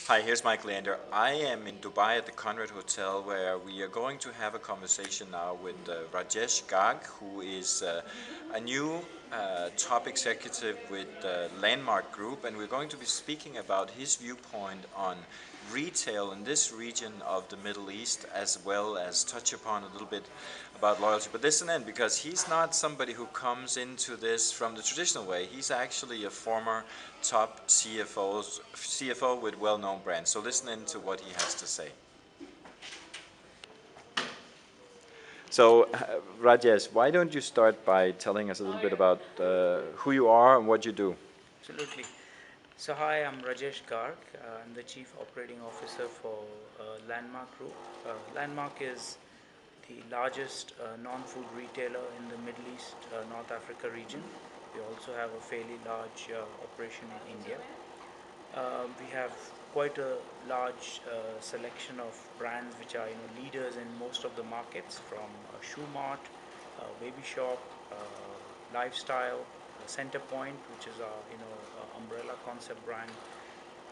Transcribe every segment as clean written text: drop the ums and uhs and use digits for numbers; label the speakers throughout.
Speaker 1: Hi, here's Mike Leander. I am in Dubai at the Conrad Hotel where we are going to have a conversation now with Rajesh Garg, who is a new top executive with Landmark Group, and we're going to be speaking about his viewpoint on retail in this region of the Middle East, as well as touch upon a little bit about loyalty. But listen in, because he's not somebody who comes into this from the traditional way. He's actually a former top CFO with well-known brands. So listen in to what he has to say. So, Rajesh, why don't you start by telling us a little bit about who you are and what you do?
Speaker 2: Absolutely. So, hi, I'm Rajesh Garg. I'm the Chief Operating Officer for Landmark Group. Landmark is the largest non-food retailer in the Middle East, North Africa region. We also have a fairly large operation in India. We have quite a large selection of brands which are leaders in most of the markets, from Shoe Mart, Baby Shop, Lifestyle, Center Point, which is our umbrella concept brand,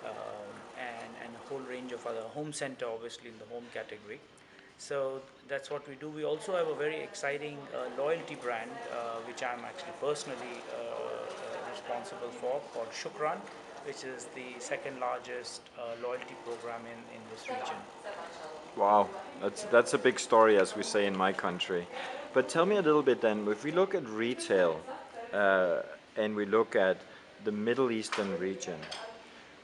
Speaker 2: and a whole range of other home center, obviously in the home category. So that's what we do. We also have a very exciting loyalty brand, which I'm actually personally responsible for, called Shukran, which is the second largest loyalty program in this region.
Speaker 1: Wow, that's a big story, as we say in my country. But tell me a little bit then, if we look at retail uh, and we look at the Middle Eastern region,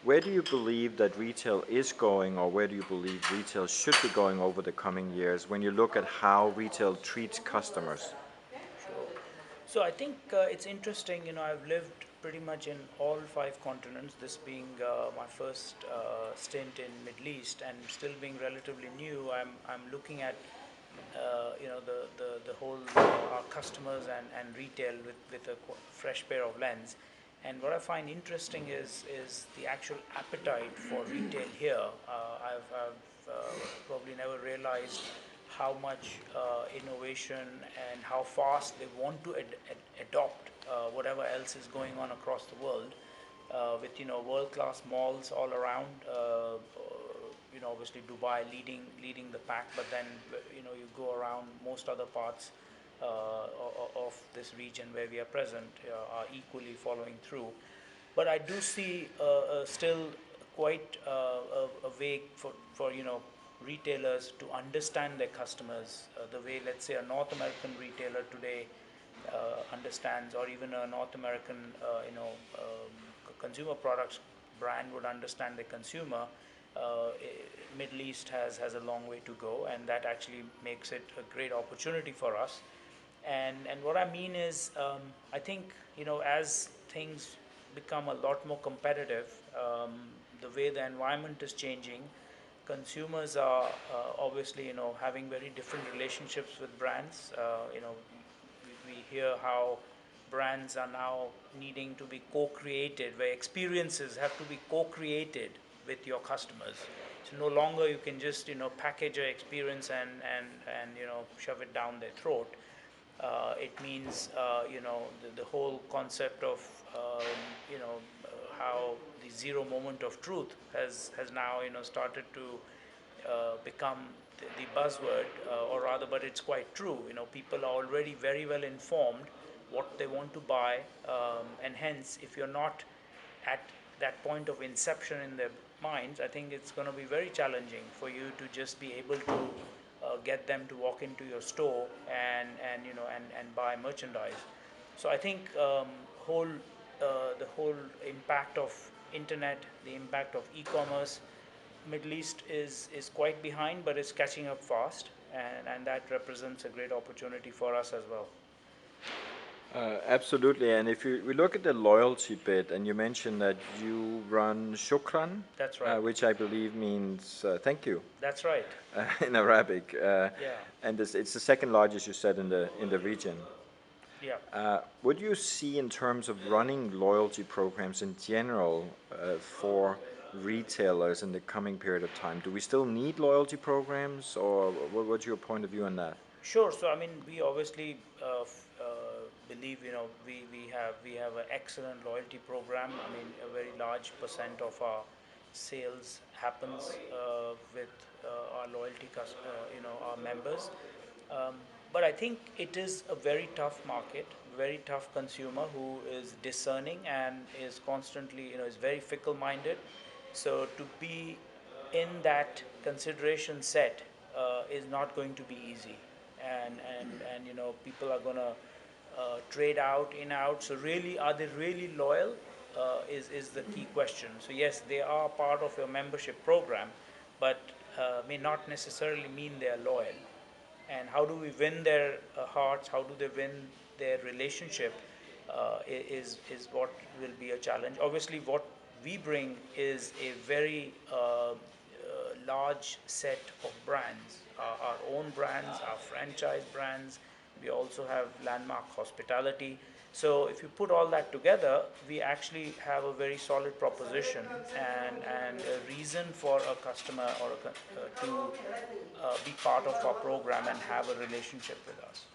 Speaker 1: where do you believe that retail is going, or where do you believe retail should be going over the coming years when you look at how retail treats customers?
Speaker 2: Sure. So I think it's interesting. I've lived pretty much in all five continents. This being my first stint in Middle East, and still being relatively new, I'm looking at the whole our customers and retail with a fresh pair of lens. And what I find interesting is the actual appetite for retail here. I've probably never realized how much innovation and how fast they want to adopt whatever else is going on across the world, with world-class malls all around. Obviously Dubai leading the pack, but then you go around most other parts of this region where we are present, are equally following through. But I do see still quite a way for retailers to understand their customers, the way, let's say, a North American retailer today understands, or even a North American consumer products brand would understand the consumer. Middle East has a long way to go, and that actually makes it a great opportunity for us. And what I mean is, I think as things become a lot more competitive, the way the environment is changing, consumers are obviously having very different relationships with brands. We hear how brands are now needing to be co-created, where experiences have to be co-created with your customers. So no longer you can just package your experience and shove it down their throat. It means the whole concept of how the zero moment of truth has now started to become the buzzword, or rather, but it's quite true. People are already very well informed what they want to buy, and hence, if you're not at that point of inception in their minds, I think it's going to be very challenging for you to just be able to get them to walk into your store and buy merchandise. So I think whole the whole impact of internet, the impact of e-commerce, Middle East is quite behind, but it's catching up fast, and that represents a great opportunity for us as well.
Speaker 1: Absolutely, and if we look at the loyalty bit, and you mentioned that you run Shukran,
Speaker 2: That's right.
Speaker 1: which I believe means thank you
Speaker 2: That's right.
Speaker 1: in Arabic,
Speaker 2: Yeah.
Speaker 1: and it's the second largest you said in the region.
Speaker 2: Yeah.
Speaker 1: What do you see in terms of running loyalty programs in general for retailers in the coming period of time? Do we still need loyalty programs, or what's your point of view on that?
Speaker 2: Sure. So I mean, we obviously believe we have an excellent loyalty program. I mean, a very large percent of our sales happens with our our members. Um, but I think it is a very tough market, very tough consumer who is discerning and is constantly, is very fickle minded. So to be in that consideration set is not going to be easy. And people are going to trade out, in, out. So really, are they really loyal? Is the key question. So yes, they are part of your membership program, but may not necessarily mean they are loyal. And how do we win their hearts? How do they win their relationship? Is what will be a challenge. Obviously, what we bring is a very large set of brands, our own brands, our franchise brands. We also have landmark hospitality. So if you put all that together, we actually have a very solid proposition and a reason for a customer or to be part of our program and have a relationship with us.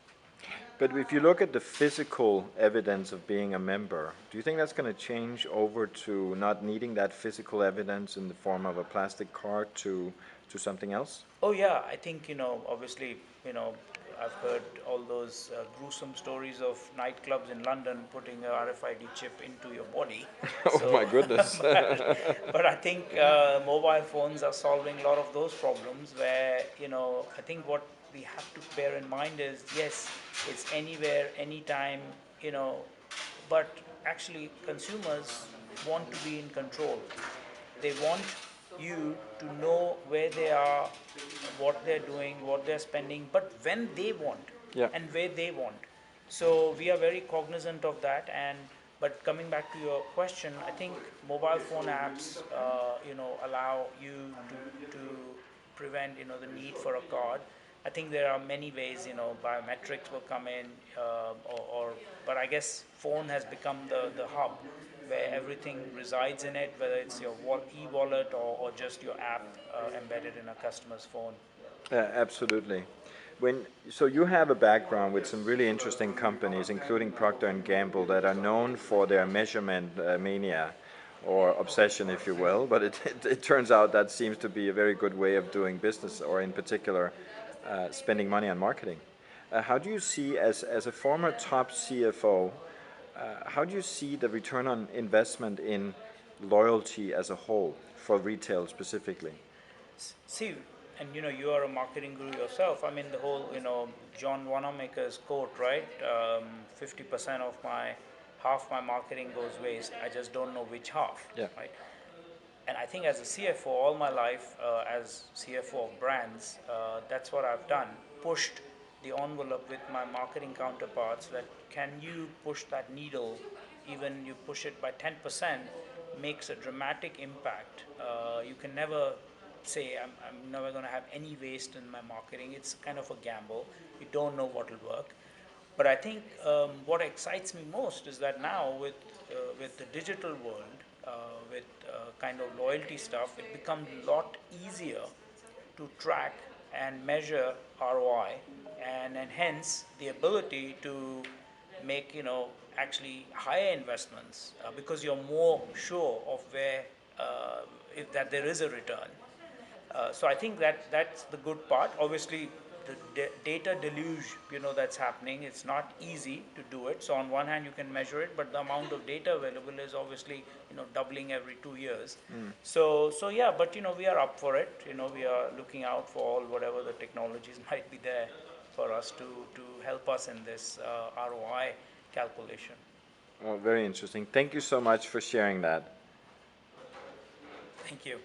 Speaker 1: But if you look at the physical evidence of being a member, do you think that's going to change over to not needing that physical evidence in the form of a plastic card to something else?
Speaker 2: Oh yeah, I think obviously I've heard all those gruesome stories of nightclubs in London putting a RFID chip into your body.
Speaker 1: Oh my
Speaker 2: So,
Speaker 1: goodness.
Speaker 2: but I think mobile phones are solving a lot of those problems. Where I think what we have to bear in mind is yes, it's anywhere, anytime, you know, but actually consumers want to be in control. They want you to know where they are, what they're doing, what they're spending, but when they want
Speaker 1: Yeah.
Speaker 2: and where they want. So we are very cognizant of that. And but coming back to your question, I think mobile phone apps, allow you to prevent the need for a card. I think there are many ways. Biometrics will come in, or but I guess phone has become the hub where everything resides in it, whether it's your e-wallet or just your app embedded in a customer's phone.
Speaker 1: Absolutely. So you have a background with some really interesting companies, including Procter and Gamble, that are known for their measurement mania or obsession, if you will. But it turns out that seems to be a very good way of doing business, or in particular, spending money on marketing. How do you see, as a former top CFO, how do you see the return on investment in loyalty as a whole for retail specifically?
Speaker 2: See, and you are a marketing guru yourself. I mean, the whole John Wanamaker's quote, right? 50% of my half my marketing goes waste. I just don't know which half,
Speaker 1: Yeah.
Speaker 2: right? And I think as a CFO, all my life, as CFO of brands, that's what I've done. Pushed the envelope with my marketing counterparts. That can you push that needle, even you push it by 10%, makes a dramatic impact. You can never say I'm never going to have any waste in my marketing. It's kind of a gamble. You don't know what will work. But I think what excites me most is that now with the digital world, with kind of loyalty stuff, it becomes a lot easier to track and measure ROI, and hence the ability to make actually higher investments because you're more sure of where if that there is a return. So I think that's the good part. Obviously, the data deluge, that's happening. It's not easy to do it. So on one hand, you can measure it, but the amount of data available is obviously doubling every 2 years. So yeah, but we are up for it. We are looking out for all whatever the technologies might be there for us to help us in this ROI calculation.
Speaker 1: Oh, very interesting. Thank you so much for sharing that.
Speaker 2: Thank you.